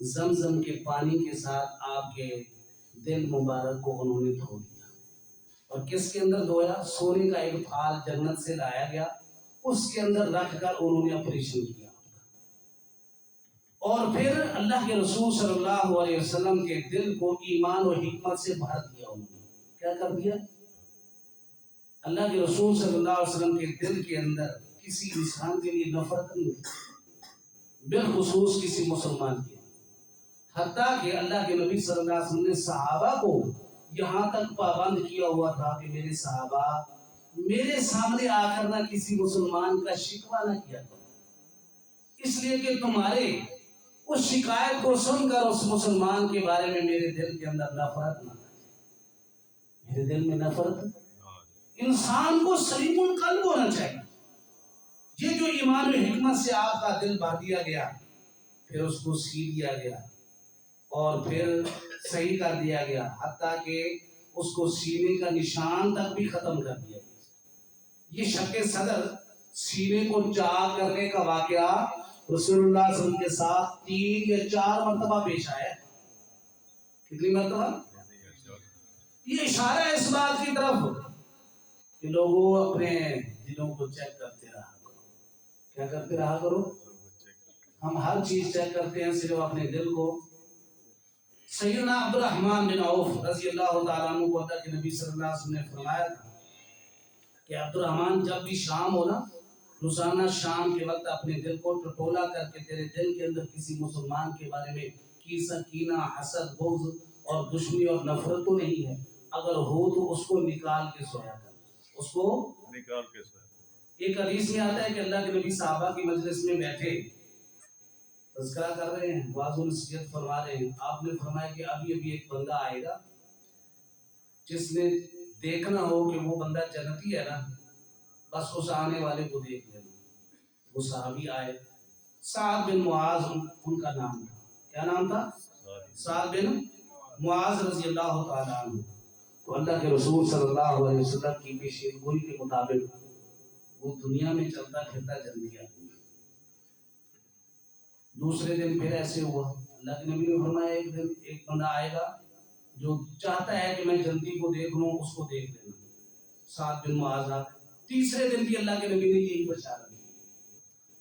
زمزم کے پانی کے ساتھ آپ کے دل مبارک کو انہوں نے دھو دیا. اور کس کے اندر دھویا؟ سونے کا ایک پھال جنت سے لایا گیا، اس کے اندر رکھ کر انہوں نے آپریشن کیا. اور پھر اللہ کے رسول صلی اللہ علیہ وسلم کے دل کو ایمان و حکمت سے بھر دیا. انہوں نے کیا کر دیا؟ اللہ کے رسول صلی اللہ علیہ وسلم کے دل کے اندر کسی انسان کے لیے نفرت نہیں تھی، بالخصوص کسی مسلمان کے. حتیٰ کہ اللہ کے نبی صلی اللہ علیہ وسلم نے صحابہ کو یہاں تک پابند کیا ہوا تھا کہ میرے صحابہ میرے سامنے آ کر نہ کسی مسلمان کا شکوہ نہ کیا کرو، اس لیے کہ تمہارے اس شکایت کو سن کر اس مسلمان کے بارے میں میرے دل کے اندر نفرت نہ آئے. میرے دل میں نفرت. انسان کو سلیم القلب ہونا چاہیے. یہ جو ایمان و حکمت سے آپ کا دل بھر دیا گیا، پھر اس کو سی دیا گیا اور پھر صحیح کر دیا گیا، حتیٰ کہ اس کو سینے کا نشان تک بھی ختم کر دیا گیا. یہ شق صدر سینے کو چاک کرنے کا واقعہ رسول اللہ صلی اللہ علیہ وسلم کے ساتھ 3 یا 4 مرتبہ پیش آیا. کتنی مرتبہ؟ یہ اشارہ ہے اس بات کی طرف کہ لوگوں اپنے دلوں کو چیک کرتے رہا کرو. کیا کرتے رہا کرو؟ ہم ہر چیز چیک کرتے ہیں، صرف اپنے دل کو. سیدنا عبد الرحمن بن عوف رضی اللہ تعالیٰ عنہ کو اللہ کے نبی صلی اللہ علیہ وسلم نے فرمایا تھا کہ عبد الرحمن جب بھی شام ہو نا، روزانہ شام کے وقت اپنے دل کو ٹٹولا کر کے تیرے دل کے اندر کسی مسلمان کے بارے میں کینہ، حسد، بغض اور دشمنی اور نفرت تو نہیں ہے، اگر ہو تو اس کو نکال کے سویا کر. اس کو نکال کے سویا. ایک حدیث میں آتا ہے کہ اللہ کے نبی صحابہ کی مجلس میں بیٹھے تذکرہ کر رہے ہیں، واعظ و نصیحت فرما رہے ہیں. آپ نے فرمایا کہ ابھی ایک بندہ آئے گا جس نے دیکھنا ہو کہ وہ بندہ جنتی ہے نا، بس اس آنے والے کو دیکھ لینا. وہ صحابی آئے، سعد بن معاذ ان کا نام تھا. کیا نام تھا؟ سعد بن معاذ رضی اللہ تعالیٰ عنہ. تو اللہ کے رسول صلی اللہ علیہ وسلم کی پیشین گوئی کے مطابق وہ دنیا میں چلتا پھرتا جنتی آدمی. دوسرے دن پھر ایسے ہوا. اللہ کے نبی نے فرمایا ایک دن ایک بندہ آئے گا جو چاہتا ہے کہ میں جنتی کو دیکھ لوں، اس کو دیکھ لینا. سعد بن معاذ. تیسرے دن بھی اللہ کے نبی نے یہی بشارت دی.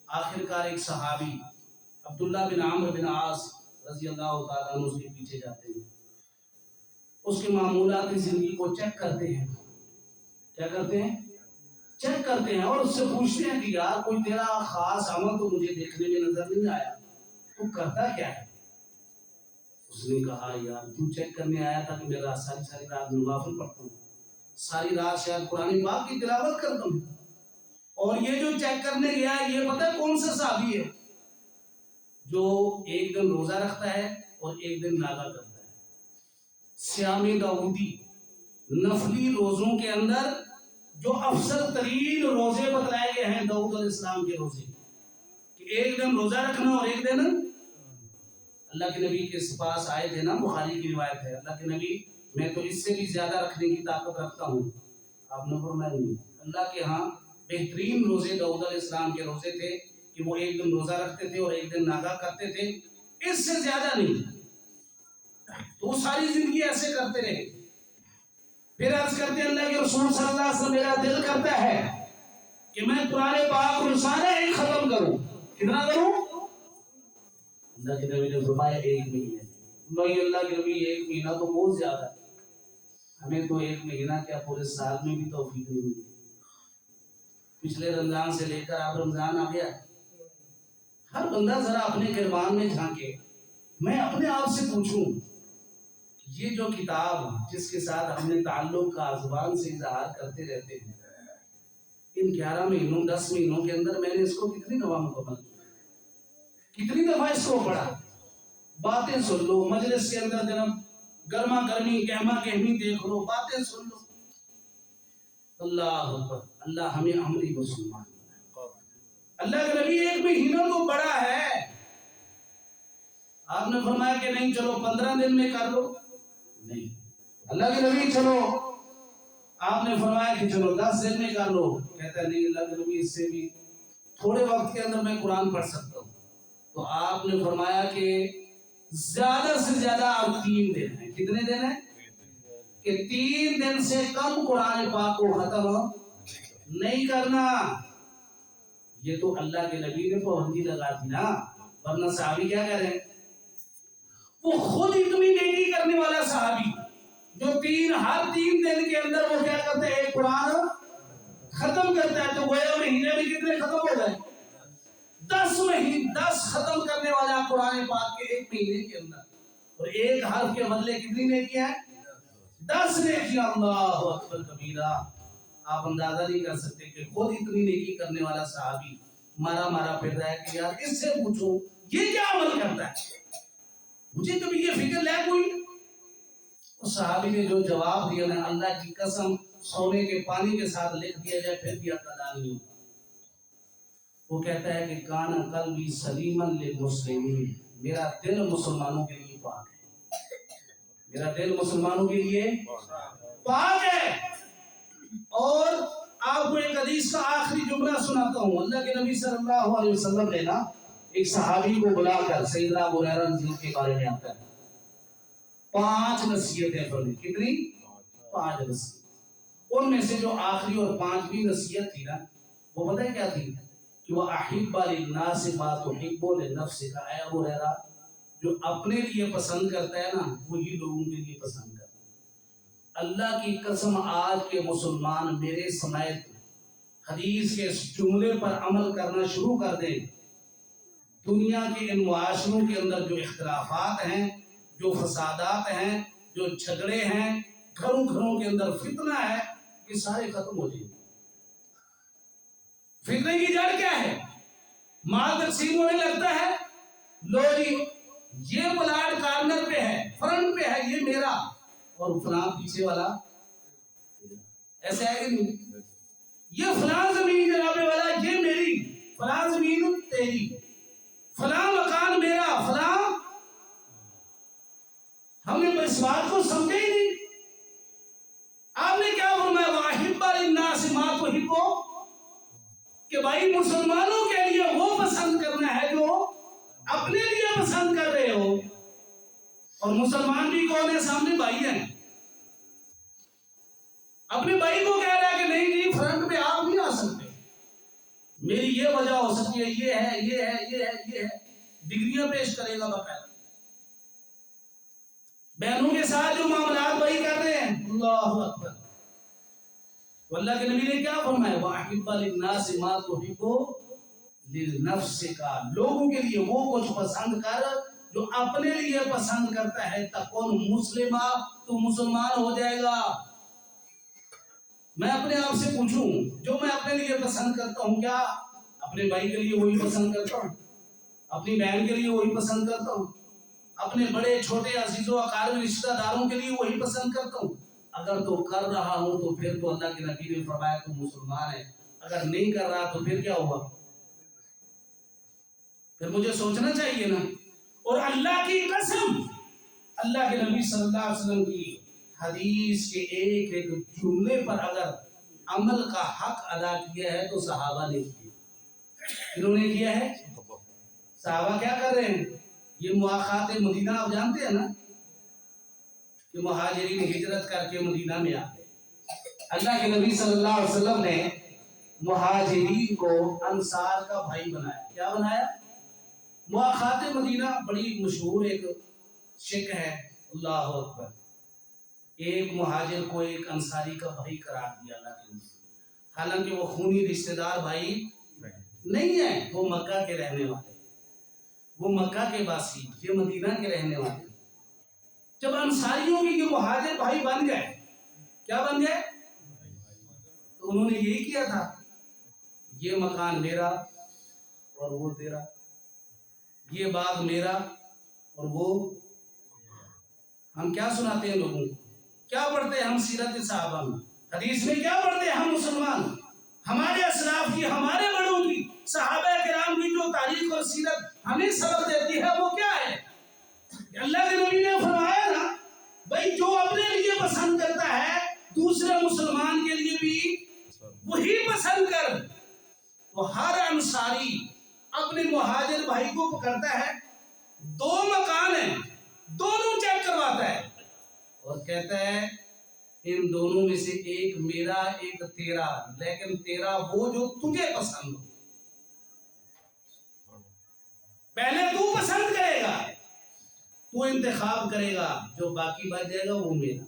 آخر کار ایک صحابی عبداللہ بن عمرو بن عاص رضی اللہ تعالیٰ عنہ اس کے پیچھے جاتے ہیں، اس کے معمولات زندگی کو چیک کرتے ہیں. کیا کرتے ہیں؟ چیک کرتے ہیں اور اس سے پوچھتے ہیں کہ یار کوئی تیرا خاص عمل تو مجھے دیکھنے میں نظر نہیں آیا، تو کرتا کیا ہے؟ اس نے کہا یار تو چیک کرنے آیا تھا کہ میں ساری رات نوافل پڑھتا ہوں، ساری رات شاید قرآن پاک کی تلاوت کرتا ہوں. اور یہ جو چیک کرنے گیا ہے یہ پتہ ہے کون سا صحابی ہے؟ جو ایک دن روزہ رکھتا ہے اور ایک دن ناغا کرتا ہے. صیام داؤدی، نفلی روزوں کے اندر جو افضل ترین روزے بتلائے گئے ہیں داؤد علیہ السلام کے روزے، کہ ایک دن روزہ رکھنا اور ایک دن اللہ کے نبی کے پاس آئے تھے نا، بخاری کی روایت ہے، اللہ کے نبی میں تو اس سے بھی زیادہ رکھنے کی طاقت رکھتا ہوں. آپ نے فرمایا نہیں، اللہ کے ہاں بہترین روزے داؤد علیہ السلام کے روزے تھے کہ وہ ایک دن روزہ رکھتے تھے اور ایک دن ناغا کرتے تھے، اس سے زیادہ نہیں. تو وہ ساری زندگی ایسے کرتے رہے. پھر عرض کرتے اللہ کے رسول صلی اللہ علیہ وسلم میرا دل کرتا ہے کہ میں قرآن پاک رسالہ ایک ختم کروں. کتنا کروں؟ اللہ کے نبی نے فرمایا 1 مہینے. نہیں اللہ کے نبی 1 مہینہ تو بہت زیادہ ہے، ہمیں تو 1 مہینہ کیا پورے سال میں بھی توفیق نہیں ملتی. پچھلے رمضان سے لے کر اب رمضان آ گیا. ہر بندہ ذرا اپنے گریبان میں جھانکے. میں اپنے آپ سے پوچھوں یہ جو کتاب جس کے ساتھ ہم نے تعلق کا زبان سے اظہار کرتے رہتے ہیں، ان 11 مہینوں 10 مہینوں کے اندر میں نے اس کو کتنی دفعہ مکمل کیا، کتنی دفعہ اس کو پڑھا. باتیں سن لو مجلس کے اندر، جناب گرما گرمی گہما گہمی دیکھ لو، باتیں سن لو. اللہ اکبر. اللہ ہمیں عملی مسلمان بنائے. اللہ کا نبی 1 مہینہ تو بڑا ہے. آپ نے فرمایا کہ نہیں چلو 15 دن میں کر لو. نہیں اللہ کے نبی چلو، آپ نے فرمایا کہ چلو 10 دن میں کر لو. کہتا ہے نہیں اللہ کے نبی اس سے بھی تھوڑے وقت کے اندر میں قرآن پڑھ سکتا ہوں. تو آپ نے فرمایا کہ زیادہ سے زیادہ آپ 3 دن ہیں. کتنے دن ہیں؟ کہ 3 دن سے کم قرآن پاک کو ختم نہیں کرنا. یہ تو اللہ کے نبی نے پابندی لگا دی نا، ورنہ صحابی کیا کہہ رہے ہیں؟ وہ خود اتنی نیکی کرنے والا صحابی جو ہر 3 دن کے اندر وہ کیا کرتے ہیں؟ ایک قرآن ختم کرتا ہے. تو گویا مہینے میں کتنے ختم ہو گئے؟ 10 ختم کرنے والا قرآن پاک کے ایک مہینے کے اندر، اور ایک حرف کے بدلے کتنی نیکیاں ہیں؟ 10 نیکیاں. اللہ اکبر کبیرہ. آپ اندازہ نہیں کر سکتے کہ خود اتنی نیکی کرنے والا صحابی مارا پھر رہا ہے کہ یار اس سے پوچھو یہ کیا عمل کرتا ہے، مجھے کبھی یہ فکر لے کوئی. اس صحابی نے جو جواب دیا نا، اللہ کی قسم سونے کے پانی کے ساتھ لکھ دیا جائے پھر بھی ادا نہیں ہوتا. وہ کہتا ہے کہ کان قلبی سلیمن للمسلمین، میرا دل مسلمانوں کے لیے پاک ہے، میرا دل مسلمانوں کے لیے پاک ہے. اور آپ کو ایک حدیث کا آخری جملہ سناتا ہوں. اللہ کے نبی صلی اللہ علیہ وسلم نے نا ایک صحابی کو بلا کر سیدنا ابو ہریرہ رضی اللہ عنہ کے بارے میں آتا ہے 5 نصیحتیں فرمائی. کتنی؟ 5 نصیحت. ان میں سے جو آخری اور 5ویں نصیحت تھی نا، وہ پتہ ہے کیا تھی؟ کہ وہ احب للناس ما تحب لنفسک. اے ابو ہریرہ، جو اپنے لیے پسند کرتا ہے نا وہی لوگوں کے لیے پسند کرتا ہے. اللہ کی قسم آج کے مسلمان میرے سمیت حدیث کے اس جملے پر عمل کرنا شروع کر دیں، دنیا کے ان معاشروں کے اندر جو اختلافات ہیں، جو فسادات ہیں، جو جھگڑے ہیں، گھروں کے اندر فتنہ ہے، یہ سارے ختم ہو جائیں. فتنے کی جڑ کیا ہے؟ مال تقسیم ہونے لگتا ہے، لو جی یہ پلاٹ کارنر پہ ہے، فرنٹ پہ ہے، یہ میرا، اور فلاں پیچھے والا. ایسے ہے کہ نہیں؟ یہ فلاں زمین جناب والا یہ میری، فلاں زمین تیری، فلاں مکان میرا، فلاں. ہم نے اس بات کو سمجھے ہی نہیں. آپ نے کیا فرمایا؟ واحب للناس ما تحب، کہ بھائی مسلمانوں کے لیے وہ پسند کرنا ہے جو اپنے لیے پسند کر رہے ہو. اور مسلمان بھی کون ہے؟ سامنے بھائی ہیں. اپنے بھائی کو کہہ رہا ہے کہ نہیں جی فرنٹ پہ آپ نہیں آ سکتے، میری یہ وجہ ہو سکتی ہے، یہ ہے یہ ہے یہ ہے یہ ہے، ڈگریاں پیش کرے گا باقاعدہ. بہنوں کے ساتھ جو معاملات بھائی کر رہے ہیں، اللہ اکبر. اللہ کے نبی نے کیا فرمایا؟ وَأَحِبَّ لِلنَّاسِ مَا تُحِبُّ لِنَفْسِكَ، لوگوں کے لیے وہ کچھ پسند کر جو اپنے لیے پسند کرتا ہے. تَكُنْ مُسْلِمًا، تو مسلمان ہو جائے گا. میں اپنے آپ سے پوچھوں، جو میں اپنے لیے پسند کرتا ہوں کیا اپنے بھائی کے لیے وہی پسند کرتا ہوں؟ اپنی بہن کے لیے وہی پسند کرتا ہوں؟ اپنے بڑے چھوٹے عزیز و اقارب رشتہ داروں کے لیے وہی پسند کرتا ہوں؟ اگر تو کر رہا ہوں تو پھر تو اللہ کے نبی نے فرمایا تو مسلمان ہے. اگر نہیں کر رہا تو پھر کیا ہوا؟ پھر مجھے سوچنا چاہیے نا. اور اللہ کی قسم، اللہ کے نبی صلی اللہ علیہ وسلم کی حدیث کے ایک ایک جملے پر اگر عمل کا حق ادا کیا ہے تو صحابہ نے کیا. انہوں نے کیا ہے. صحابہ کیا کر رہے ہیں؟ یہ مواقعات مدینہ آپ جانتے ہیں نا، کہ مہاجرین ہجرت کر کے مدینہ میں آتے. اللہ کے نبی صلی اللہ علیہ وسلم نے مہاجرین کو انصار کا بھائی بنایا. کیا بنایا؟ مواقعات مدینہ بڑی مشہور ایک شک ہے. اللہ اکبر. ایک مہاجر کو ایک انصاری کا بھائی قرار دیا اللہ کے نبی، حالانکہ وہ خونی رشتہ دار بھائی نہیں ہے. وہ مکہ کے رہنے والے، وہ مکہ کے باسی، یہ مدینہ کے رہنے والے. جب انصاریوں کے یہ مہاجر بھائی بن گئے، کیا بن گئے؟ تو انہوں نے یہی کیا تھا، یہ مکان میرا اور وہ تیرا، یہ باغ میرا اور وہ. ہم کیا سناتے ہیں لوگوں کو؟ کیا پڑھتے ہیں ہم سیرت صحابہ میں؟ حدیث میں کیا پڑھتے ہیں ہم مسلمان؟ ہمارے اسلاف کی، ہمارے بڑوں کی، صحابہ کرام کی جو تاریخ اور سیرت ہمیں سبق دیتی ہے وہ کیا ہے؟ اللہ کے نبی نے فرمایا نا بھائی جو اپنے لیے پسند کرتا ہے دوسرے مسلمان کے لیے بھی وہی پسند کر. تو ہر انصاری اپنے مہاجر بھائی کو پکڑتا ہے دو مکان ہیں، دونوں چیک کرواتا ہے اور کہتا ہے ان دونوں میں سے ایک میرا ایک تیرا، لیکن تیرا وہ جو تجھے پسند ہو۔ پہلے تو پسند کرے گا، تو انتخاب کرے گا، جو باقی بچ جائے گا وہ میرا۔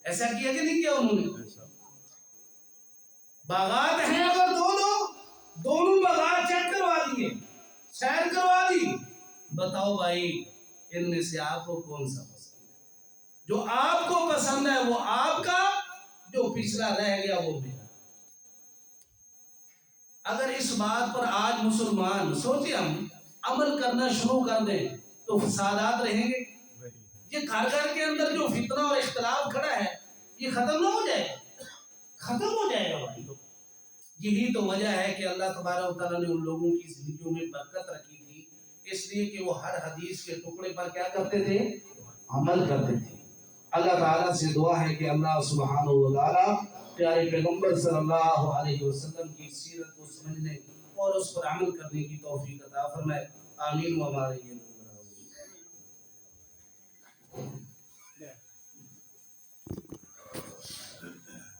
ایسا کیا کہ نہیں کیا انہوں نے؟ باغات ہیں اگر دونوں باغات چیک کروا دیے، سیر کروا دی، بتاؤ بھائی ان میں سے آپ کو کون سا پسند ہے؟ جو آپ کو پسند ہے وہ آپ کا، جو پچھلا رہ گیا وہ میرا۔ اگر اس بات پر آج مسلمان سوچے ہم عمل کرنا شروع کر دیں تو فسادات رہیں گے؟ یہ گھر گھر کے اندر جو فتنہ اور اختلاف کھڑا ہے یہ ختم نہ ہو جائے گا؟ ختم ہو جائے گا بھائی۔ یہی تو وجہ ہے کہ اللہ تبارک و تعالیٰ نے ان لوگوں کی زندگیوں میں برکت رکھی تھی، اس لیے کہ وہ ہر حدیث کے ٹکڑے پر کیا کرتے تھے؟ عمل کرتے تھے۔ اللہ تعالیٰ سے دعا ہے کہ اللہ سبحانہ و تعالیٰ پیارے پیغمبر صلی اللہ علیہ وسلم کی سیرت کو سمجھنے اور اس پر عمل کرنے کی توفیق عطا فرمائے۔ آمین و آمین۔